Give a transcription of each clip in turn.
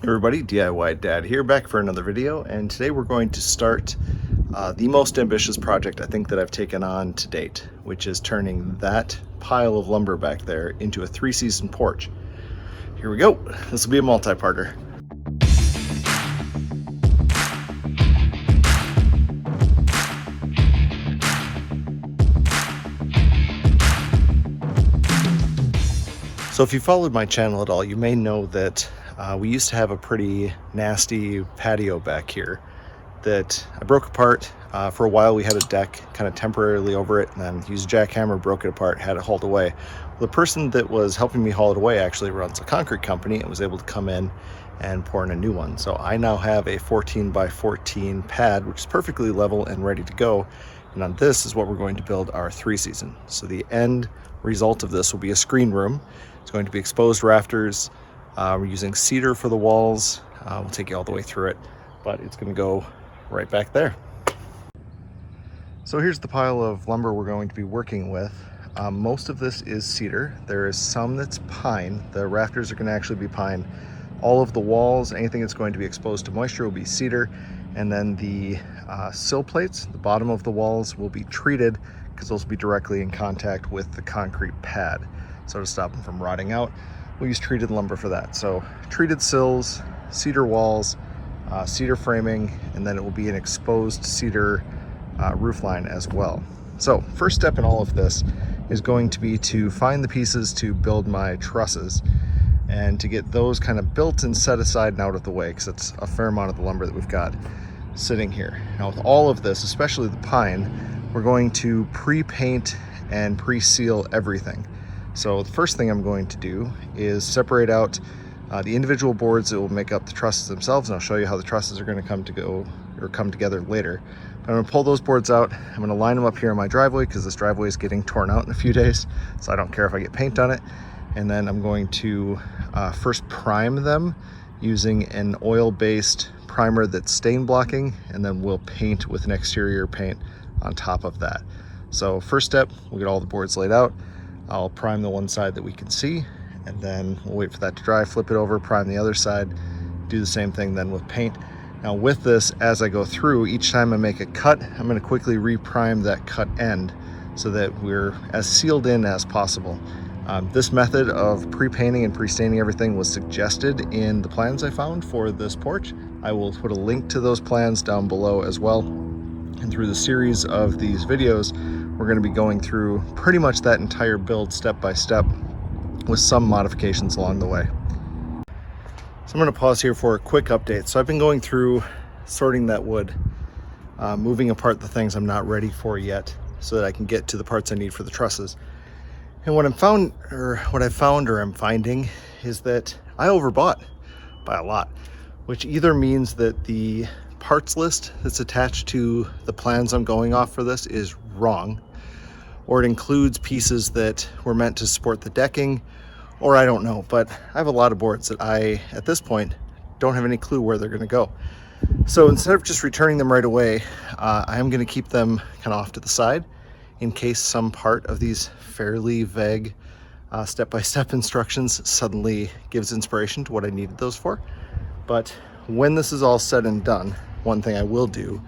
Everybody, DIY Dad here, back for another video, and today we're going to start the most ambitious project I think that I've taken on to date, which is turning that pile of lumber back there into a 3-season porch. Here we go. This will be a multi-parter. So if you followed my channel at all, you may know that we used to have a pretty nasty patio back here that I broke apart. For a while we had a deck kind of temporarily over it, and then used a jackhammer, broke it apart, had it hauled away. The person that was helping me haul it away actually runs a concrete company and was able to come in and pour in a new one. So I now have a 14 by 14 pad, which is perfectly level and ready to go. And on this is what we're going to build our 3-season. So the end result of this will be a screen room. It's going to be exposed rafters. We're using cedar for the walls. We'll take you all the way through it, but it's going to go right back there. So here's the pile of lumber we're going to be working with. Most of this is cedar. There is some that's pine. The rafters are going to actually be pine. All of the walls, anything that's going to be exposed to moisture, will be cedar. And then the sill plates, the bottom of the walls, will be treated because those will be directly in contact with the concrete pad. So to stop them from rotting out, we'll use treated lumber for that. So treated sills, cedar walls, cedar framing, and then it will be an exposed cedar roof line as well. So first step in all of this is going to be to find the pieces to build my trusses and to get those kind of built and set aside and out of the way, because it's a fair amount of the lumber that we've got sitting here. Now with all of this, especially the pine, we're going to pre-paint and pre-seal everything. So the first thing I'm going to do is separate out the individual boards that will make up the trusses themselves, and I'll show you how the trusses are going to come together later. But I'm going to pull those boards out. I'm going to line them up here in my driveway because this driveway is getting torn out in a few days, so I don't care if I get paint on it. And then I'm going to first prime them using an oil-based primer that's stain blocking, and then we'll paint with an exterior paint on top of that. So first step, we'll get all the boards laid out. I'll prime the one side that we can see, and then we'll wait for that to dry, flip it over, prime the other side, do the same thing then with paint. Now with this, as I go through, each time I make a cut, I'm going to quickly reprime that cut end so that we're as sealed in as possible. This method of pre-painting and pre-staining everything was suggested in the plans I found for this porch. I will put a link to those plans down below as well. And through the series of these videos, we're going to be going through pretty much that entire build step by step with some modifications along the way. So I'm going to pause here for a quick update. So I've been going through sorting that wood, moving apart the things I'm not ready for yet so that I can get to the parts I need for the trusses. And what I'm finding is that I overbought by a lot, which either means that the parts list that's attached to the plans I'm going off for this is wrong, or it includes pieces that were meant to support the decking, or I don't know. But I have a lot of boards that I, at this point, don't have any clue where they're going to go. So instead of just returning them right away, I am going to keep them kind of off to the side in case some part of these fairly vague step-by-step instructions suddenly gives inspiration to what I needed those for. But when this is all said and done, one thing I will do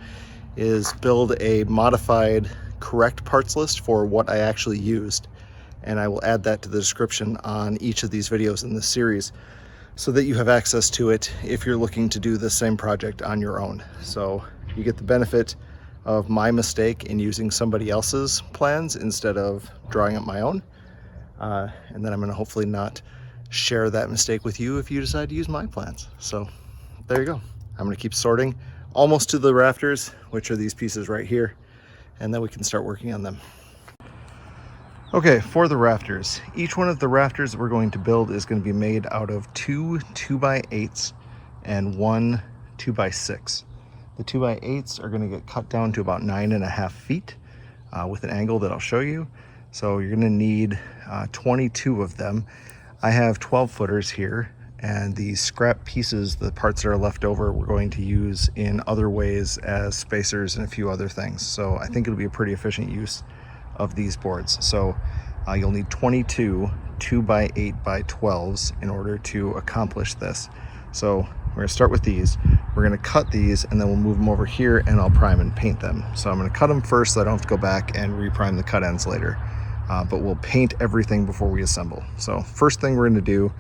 is build a modified correct parts list for what I actually used, and I will add that to the description on each of these videos in this series so that you have access to it if you're looking to do the same project on your own. So you get the benefit of my mistake in using somebody else's plans instead of drawing up my own, and then I'm going to hopefully not share that mistake with you if you decide to use my plans. So there you go. I'm going to keep sorting almost to the rafters, which are these pieces right here, and then we can start working on them. Okay, for the rafters, each one of the rafters that we're going to build is going to be made out of 2 2x8s and 1 2x6. The 2x8s are going to get cut down to about 9.5 feet with an angle that I'll show you. So you're going to need 22 of them. I have 12 footers here, and the scrap pieces, the parts that are left over, we're going to use in other ways as spacers and a few other things. So I think it'll be a pretty efficient use of these boards. So you'll need 22 2x8 by 12s in order to accomplish this. So we're gonna start with these. We're gonna cut these and then we'll move them over here and I'll prime and paint them. So I'm gonna cut them first so I don't have to go back and reprime the cut ends later. But we'll paint everything before we assemble. So first thing we're gonna do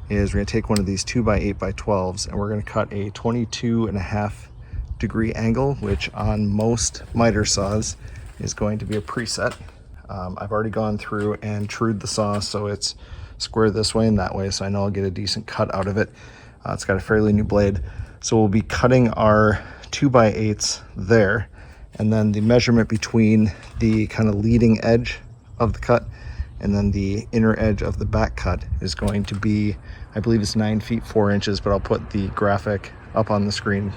is we're gonna take one of these 2x8x12s and we're gonna cut a 22.5-degree angle, which on most miter saws is going to be a preset. I've already gone through and trued the saw so it's square this way and that way, so I know I'll get a decent cut out of it. It's got a fairly new blade. So we'll be cutting our 2x8s there, and then the measurement between the kind of leading edge of the cut and then the inner edge of the back cut is going to be, I believe it's 9 feet 4 inches, but I'll put the graphic up on the screen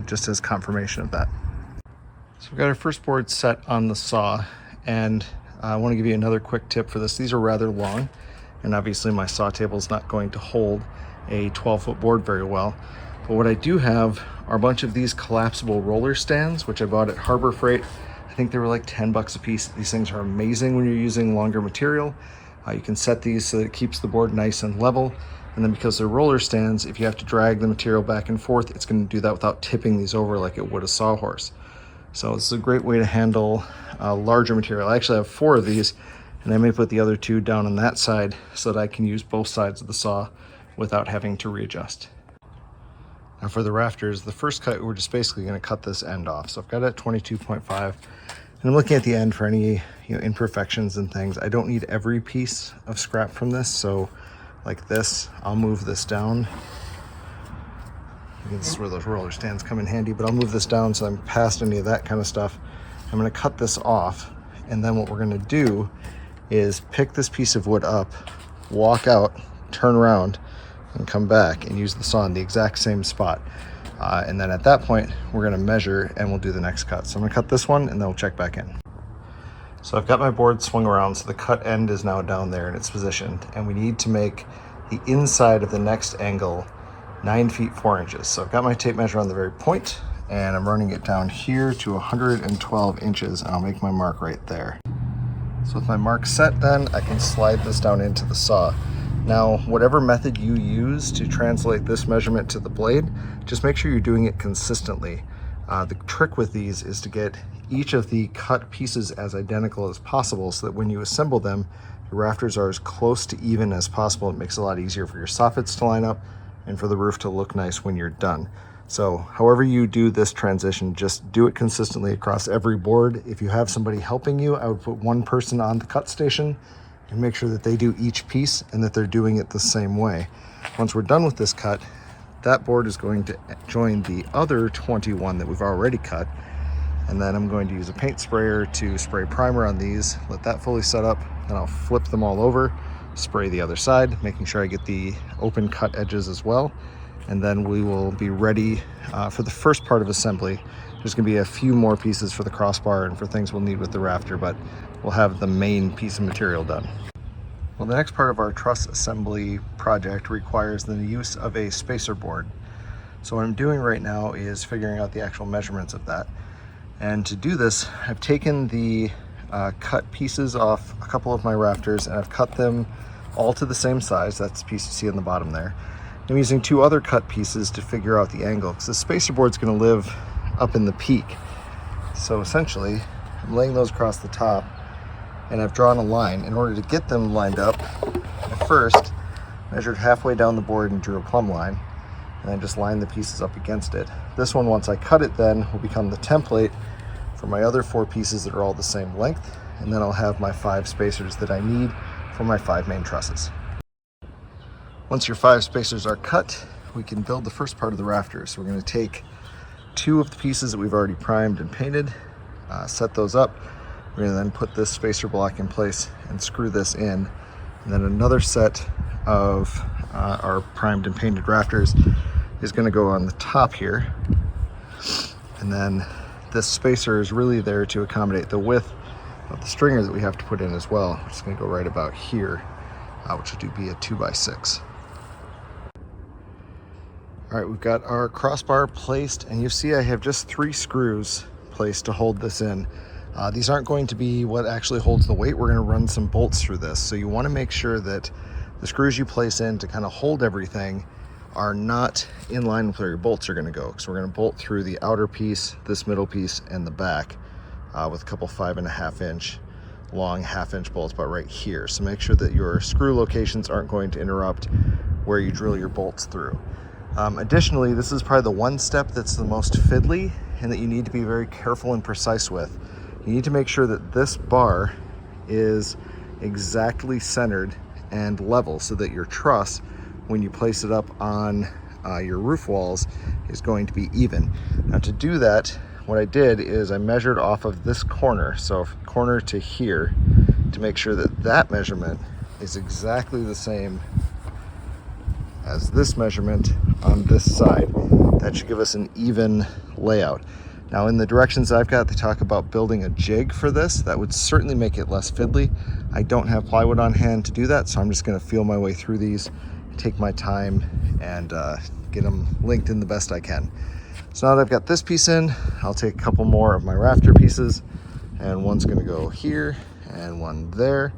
just as confirmation of that. So we've got our first board set on the saw, and I want to give you another quick tip for this. These are rather long, and obviously my saw table is not going to hold a 12-foot board very well. But what I do have are a bunch of these collapsible roller stands, which I bought at Harbor Freight. I think they were like 10 bucks a piece. These things are amazing when you're using longer material. You can set these so that it keeps the board nice and level. And then because they're roller stands, if you have to drag the material back and forth, it's going to do that without tipping these over like it would a sawhorse. So it's a great way to handle larger material. I actually have 4 of these, and I may put the other 2 down on that side so that I can use both sides of the saw without having to readjust. Now for the rafters, the first cut, we're just basically going to cut this end off. So I've got it at 22.5, and I'm looking at the end for any imperfections and things. I don't need every piece of scrap from this, so like this, I'll move this down. This is where those roller stands come in handy, but I'll move this down so I'm past any of that kind of stuff. I'm going to cut this off, and then what we're going to do is pick this piece of wood up, walk out, turn around, and come back and use the saw in the exact same spot. And then at that point, we're going to measure and we'll do the next cut. So I'm going to cut this one and then we'll check back in. So I've got my board swung around, so the cut end is now down there and it's positioned, and we need to make the inside of the next angle 9 feet 4 inches. So I've got my tape measure on the very point, and I'm running it down here to 112 inches, and I'll make my mark right there. So with my mark set, then I can slide this down into the saw. Now, whatever method you use to translate this measurement to the blade, just make sure you're doing it consistently. The trick with these is to get each of the cut pieces as identical as possible so that when you assemble them, the rafters are as close to even as possible. It makes it a lot easier for your soffits to line up and for the roof to look nice when you're done. So however you do this transition, just do it consistently across every board. If you have somebody helping you, I would put one person on the cut station and make sure that they do each piece and that they're doing it the same way. Once we're done with this cut, that board is going to join the other 21 that we've already cut. And then I'm going to use a paint sprayer to spray primer on these, let that fully set up, then I'll flip them all over, spray the other side, making sure I get the open cut edges as well. And then we will be ready for the first part of assembly. There's gonna be a few more pieces for the crossbar and for things we'll need with the rafter, but we'll have the main piece of material done. Well, the next part of our truss assembly project requires the use of a spacer board. So what I'm doing right now is figuring out the actual measurements of that. And to do this, I've taken the cut pieces off a couple of my rafters and I've cut them all to the same size. That's the piece you see on the bottom there. I'm using 2 other cut pieces to figure out the angle, because the spacer board's going to live up in the peak. So essentially, I'm laying those across the top, and I've drawn a line. In order to get them lined up, I first measured halfway down the board and drew a plumb line, and then just lined the pieces up against it. This one, once I cut it then, will become the template for my other 4 pieces that are all the same length, and then I'll have my 5 spacers that I need for my 5 main trusses. Once your 5 spacers are cut, we can build the first part of the rafters. So we're going to take 2 of the pieces that we've already primed and painted, set those up. We're going to then put this spacer block in place and screw this in. And then another set of our primed and painted rafters is going to go on the top here. And then this spacer is really there to accommodate the width of the stringer that we have to put in as well, which is going to go right about here, which will be a 2x6. All right, we've got our crossbar placed, and you see I have just 3 screws placed to hold this in. These aren't going to be what actually holds the weight. We're going to run some bolts through this. So you want to make sure that the screws you place in to kind of hold everything are not in line with where your bolts are going to go. So we're going to bolt through the outer piece, this middle piece, and the back with a couple 5.5 inch long 1/2 inch bolts about right here. So make sure that your screw locations aren't going to interrupt where you drill your bolts through. Additionally, this is probably the one step that's the most fiddly and that you need to be very careful and precise with. You need to make sure that this bar is exactly centered and level so that your truss, when you place it up on your roof walls, is going to be even. Now to do that, what I did is I measured off of this corner, so corner to here, to make sure that that measurement is exactly the same as this measurement on this side. That should give us an even layout. Now in the directions I've got, they talk about building a jig for this. That would certainly make it less fiddly. I don't have plywood on hand to do that, so I'm just gonna feel my way through these, take my time, and get them linked in the best I can. So now that I've got this piece in, I'll take a couple more of my rafter pieces, and one's gonna go here and one there,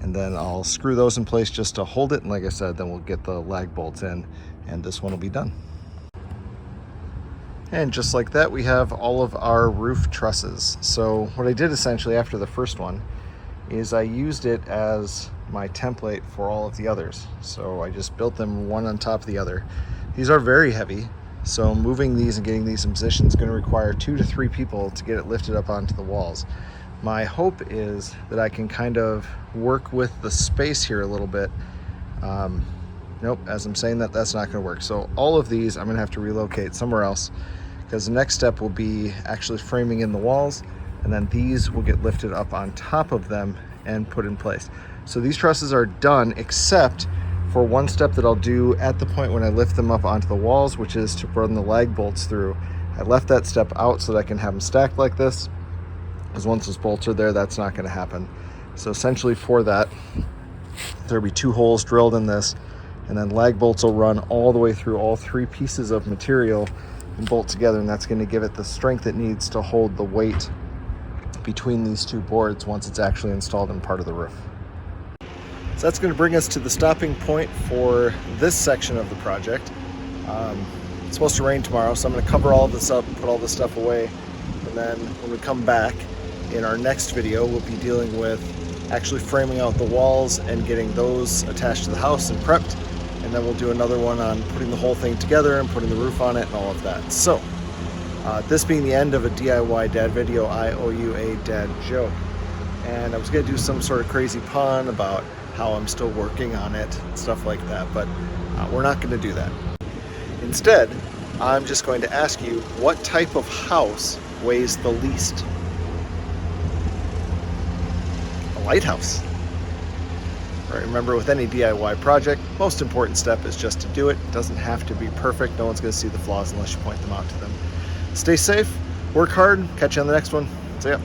and then I'll screw those in place just to hold it. And like I said, then we'll get the lag bolts in and this one will be done. And just like that, we have all of our roof trusses. So what I did essentially after the first one is I used it as my template for all of the others. So I just built them one on top of the other. These are very heavy, so moving these and getting these in position is going to require 2 to 3 people to get it lifted up onto the walls. My hope is that I can kind of work with the space here a little bit. Nope, as I'm saying that, that's not going to work. So all of these I'm going to have to relocate somewhere else, because the next step will be actually framing in the walls, and then these will get lifted up on top of them and put in place. So these trusses are done, except for one step that I'll do at the point when I lift them up onto the walls, which is to run the lag bolts through. I left that step out so that I can have them stacked like this, because once those bolts are there, that's not going to happen. So essentially for that, there'll be 2 holes drilled in this, and then lag bolts will run all the way through all 3 pieces of material and bolt together, and that's going to give it the strength it needs to hold the weight between these 2 boards once it's actually installed in part of the roof. So that's going to bring us to the stopping point for this section of the project. It's supposed to rain tomorrow, so I'm going to cover all of this up and put all this stuff away, and then when we come back in our next video, we'll be dealing with actually framing out the walls and getting those attached to the house and prepped, and then we'll do another one on putting the whole thing together and putting the roof on it and all of that. So this being the end of a DIY dad video, I owe you a dad joke, and I was going to do some sort of crazy pun about how I'm still working on it and stuff like that, but we're not going to do that. Instead, I'm just going to ask you, what type of house weighs the least? A lighthouse. Right, remember, with any DIY project, most important step is just to do it. It doesn't have to be perfect. No one's going to see the flaws unless you point them out to them. Stay safe, work hard, catch you on the next one. See ya.